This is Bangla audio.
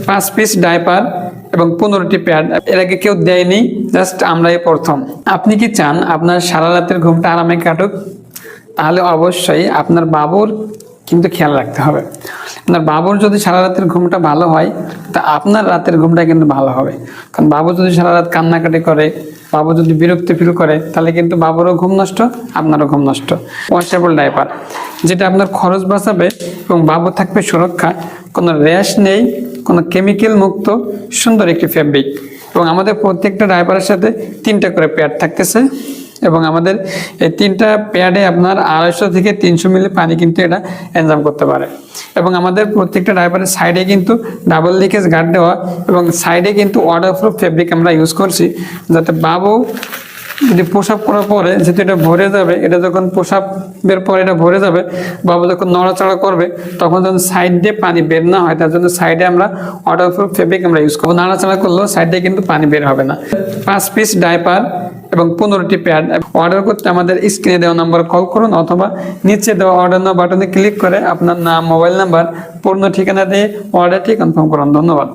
5 পিস ডাইপার এবং 15টি প্যাড এর আগে কেউ দেয়নি, জাস্ট আমরাই প্রথম। আপনি কি চান আপনার সারা রাতের ঘুমটা আরামে কাটুক? তাহলে অবশ্যই আপনার বাবুর কিন্তু খেয়াল রাখতে হবে। আপনার বাবুর যদি সারা রাতের ঘুমটা ভালো হয়, তা আপনার রাতের ঘুমটা কিন্তু ভালো হবে। কারণ বাবু যদি সারা রাত কান্নাকাটি করে, বাবু যদি বিরক্তি ফিল করে, তাহলে কিন্তু বাবুরও ঘুম নষ্ট, আপনারও ঘুম নষ্ট। ওয়াশেবল ডাইপার, যেটা আপনার খরচ বাঁচাবে এবং বাবু থাকবে সুরক্ষা, কোনো র্যাশ নেই, কোনো কেমিক্যাল মুক্ত সুন্দর একটি ফেব্রিক। এবং আমাদের প্রত্যেকটা ডাইপারের সাথে 3টা করে প্যাড থাকতেছে এবং আমাদের এই 3টা প্যাডে আপনার 250 থেকে 300 মিলি পানি কিন্তু এটা এনজাম করতে পারে। এবং আমাদের প্রত্যেকটা ডাইপারের সাইডে কিন্তু ডাবল লিকেজ গার্ড দেওয়া এবং সাইডে কিন্তু ওয়াটারপ্রুফ ফেব্রিক আমরা ইউজ করছি, যাতে বাবু যদি প্রসাব করার পরে, যেহেতু এটা ভরে যাবে, এটা যখন প্রসাবের পরে এটা ভরে যাবে, বাবু যখন নড়াচড়া করবে তখন যখন সাইড দিয়ে পানি বের না হয়, তার জন্য সাইডে আমরা ওয়াটারপ্রুফ ফেব্রিক আমরা ইউজ করবো। নাড়াচাড়া করলেও সাইডে কিন্তু পানি বের হবে না। 5 পিস ডাইপার এবং 15টি প্যাড অর্ডার করতে আমাদের স্ক্রিনে দেওয়া নাম্বার কল করুন, অথবা নিচে দেওয়া অর্ডার নাও বাটনে ক্লিক করে আপনার নাম, মোবাইল নাম্বার, পূর্ণ ঠিকানা দিয়ে অর্ডারটি কনফার্ম করুন। ধন্যবাদ।